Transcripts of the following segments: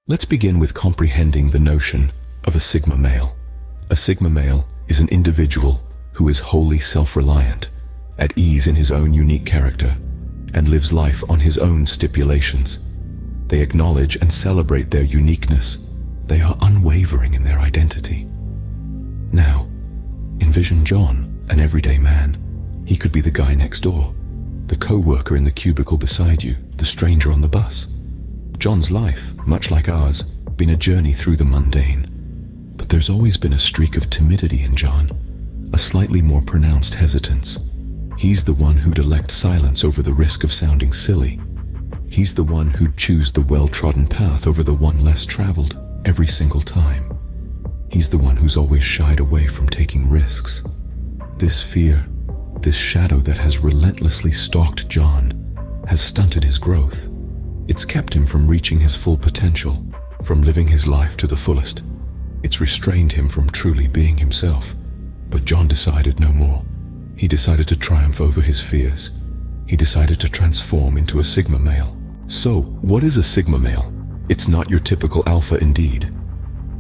Let's begin with comprehending the notion of a Sigma male. A Sigma male is an individual who is wholly self-reliant, at ease in his own unique character, and lives life on his own stipulations. They acknowledge and celebrate their uniqueness. They are unwavering in their identity. Now, envision John, an everyday man. He could be the guy next door, the co-worker in the cubicle beside you, the stranger on the bus. John's life, much like ours, been a journey through the mundane. But there's always been a streak of timidity in John, a slightly more pronounced hesitance. He's the one who'd elect silence over the risk of sounding silly. He's the one who'd choose the well-trodden path over the one less traveled every single time. He's the one who's always shied away from taking risks. This fear, this shadow that has relentlessly stalked John, has stunted his growth. It's kept him from reaching his full potential, from living his life to the fullest. It's restrained him from truly being himself. But John decided no more. He decided to triumph over his fears. He decided to transform into a Sigma male. So, what is a Sigma male? It's not your typical alpha indeed.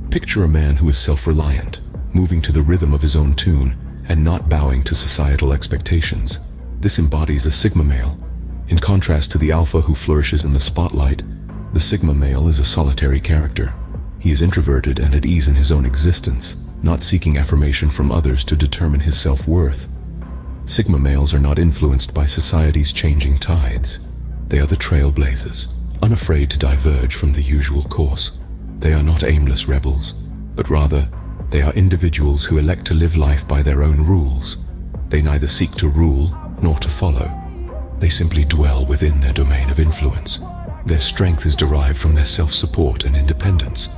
Picture a man who is self-reliant, moving to the rhythm of his own tune, and not bowing to societal expectations. This embodies a Sigma male. In contrast to the alpha who flourishes in the spotlight, the Sigma male is a solitary character. He is introverted and at ease in his own existence, not seeking affirmation from others to determine his self-worth. Sigma males are not influenced by society's changing tides. They are the trailblazers, unafraid to diverge from the usual course. They are not aimless rebels, but rather, they are individuals who elect to live life by their own rules. They neither seek to rule nor to follow. They simply dwell within their domain of influence. Their strength is derived from their self-support and independence.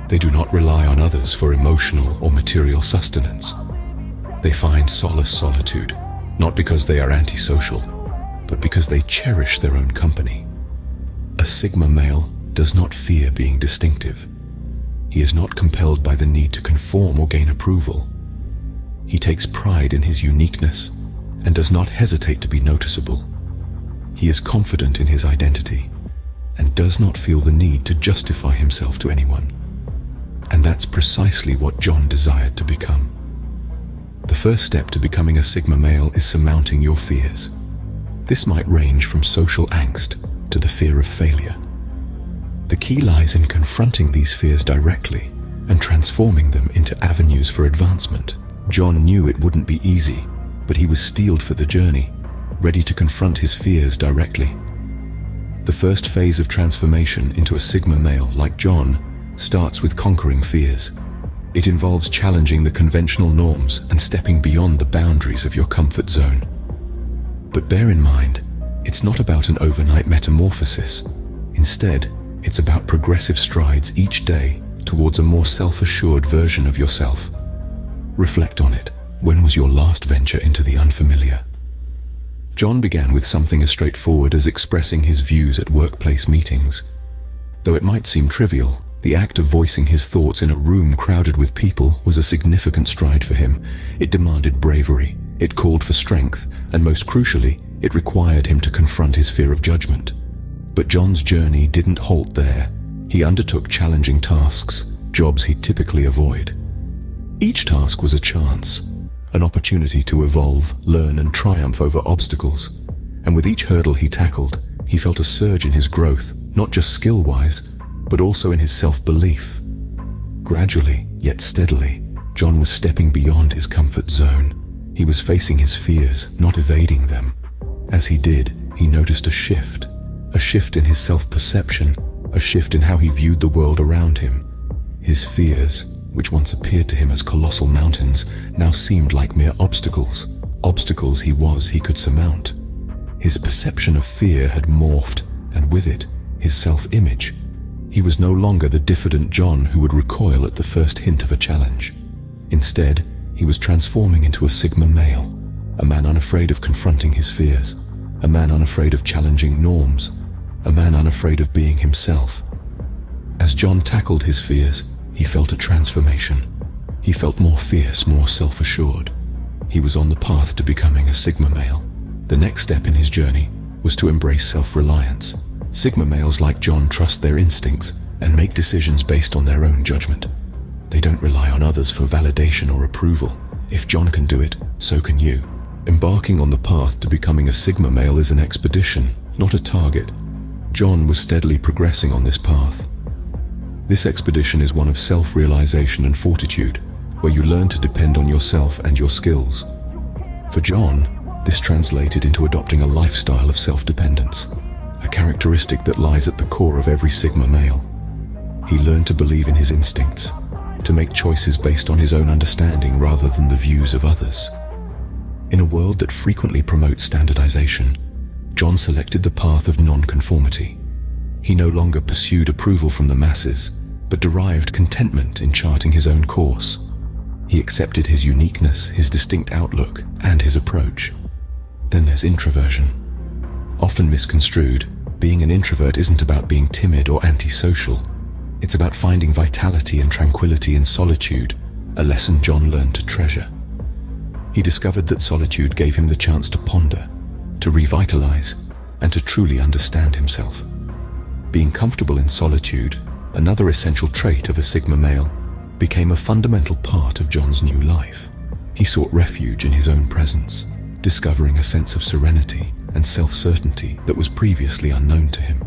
They do not rely on others for emotional or material sustenance. They find solitude, not because they are antisocial, but because they cherish their own company. A Sigma male does not fear being distinctive. He is not compelled by the need to conform or gain approval. He takes pride in his uniqueness and does not hesitate to be noticeable. He is confident in his identity and does not feel the need to justify himself to anyone. And that's precisely what John desired to become. The first step to becoming a Sigma male is surmounting your fears. This might range from social angst to the fear of failure. The key lies in confronting these fears directly and transforming them into avenues for advancement. John knew it wouldn't be easy, but he was steeled for the journey, ready to confront his fears directly. The first phase of transformation into a Sigma male like John starts with conquering fears. It involves challenging the conventional norms and stepping beyond the boundaries of your comfort zone. But bear in mind, it's not about an overnight metamorphosis. Instead, it's about progressive strides each day towards a more self-assured version of yourself. Reflect on it. When was your last venture into the unfamiliar? John began with something as straightforward as expressing his views at workplace meetings. Though it might seem trivial, the act of voicing his thoughts in a room crowded with people was a significant stride for him. It demanded bravery, it called for strength, and most crucially, it required him to confront his fear of judgment. But John's journey didn't halt there. He undertook challenging tasks, jobs he'd typically avoid. Each task was a chance, an opportunity to evolve, learn, and triumph over obstacles. And with each hurdle he tackled, he felt a surge in his growth, not just skill-wise, but also in his self-belief. Gradually, yet steadily, John was stepping beyond his comfort zone. He was facing his fears, not evading them. As he did, he noticed a shift in his self-perception, a shift in how he viewed the world around him. His fears, which once appeared to him as colossal mountains, now seemed like mere obstacles he could surmount. His perception of fear had morphed, and with it, his self-image. He was no longer the diffident John who would recoil at the first hint of a challenge. Instead, he was transforming into a Sigma male, a man unafraid of confronting his fears, a man unafraid of challenging norms, a man unafraid of being himself. As John tackled his fears, he felt a transformation. He felt more fierce, more self-assured. He was on the path to becoming a Sigma male. The next step in his journey was to embrace self-reliance. Sigma males like John trust their instincts. and make decisions based on their own judgment. They don't rely on others for validation or approval. If John can do it, so can you. Embarking on the path to becoming a Sigma male is an expedition, not a target. John was steadily progressing on this path. This expedition is one of self-realization and fortitude, where you learn to depend on yourself and your skills. For John, this translated into adopting a lifestyle of self-dependence, a characteristic that lies at the core of every Sigma male. He learned to believe in his instincts, to make choices based on his own understanding rather than the views of others. In a world that frequently promotes standardization, John selected the path of non-conformity. He no longer pursued approval from the masses, but derived contentment in charting his own course. He accepted his uniqueness, his distinct outlook, and his approach. Then there's introversion. Often misconstrued, being an introvert isn't about being timid or antisocial. It's about finding vitality and tranquility in solitude, a lesson John learned to treasure. He discovered that solitude gave him the chance to ponder, to revitalize, and to truly understand himself. Being comfortable in solitude, another essential trait of a Sigma male, became a fundamental part of John's new life. He sought refuge in his own presence, discovering a sense of serenity and self-certainty that was previously unknown to him.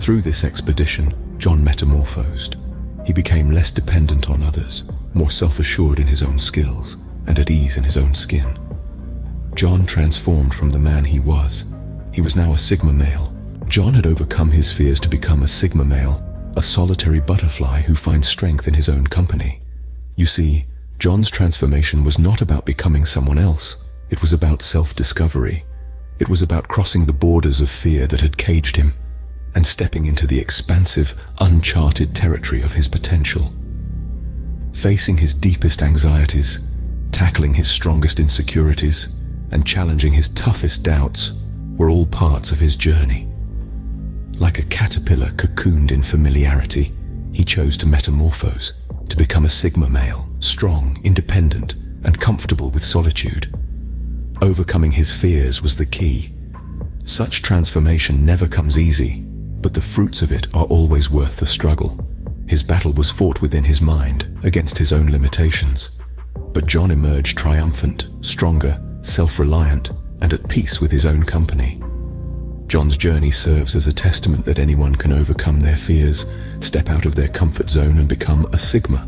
Through this expedition, John metamorphosed. He became less dependent on others, more self-assured in his own skills, and at ease in his own skin. John transformed from the man he was. He was now a Sigma male. John had overcome his fears to become a Sigma male, a solitary butterfly who finds strength in his own company. You see, John's transformation was not about becoming someone else. It was about self-discovery. It was about crossing the borders of fear that had caged him and stepping into the expansive, uncharted territory of his potential. Facing his deepest anxieties, tackling his strongest insecurities, and challenging his toughest doubts were all parts of his journey. Like a caterpillar cocooned in familiarity, he chose to metamorphose, to become a Sigma male, strong, independent, and comfortable with solitude. Overcoming his fears was the key. Such transformation never comes easy, but the fruits of it are always worth the struggle. His battle was fought within his mind, against his own limitations. But John emerged triumphant, stronger, self-reliant, and at peace with his own company. John's journey serves as a testament that anyone can overcome their fears, step out of their comfort zone, and become a Sigma.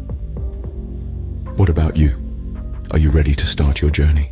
What about you? Are you ready to start your journey?